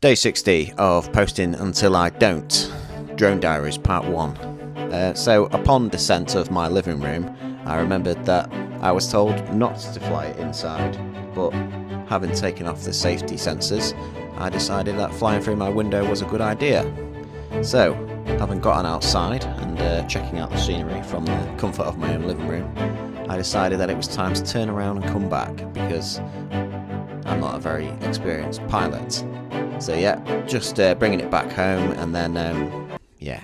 Day 60 of Posting Until I Don't, Drone Diaries Part 1. So upon descent of my living room, I remembered that I was told not to fly it inside, but having taken off the safety sensors, I decided that flying through my window was a good idea. So, having gotten outside and checking out the scenery from the comfort of my own living room, I decided that it was time to turn around and come back, because I'm not a very experienced pilot. So yeah, just bringing it back home, and then, yeah,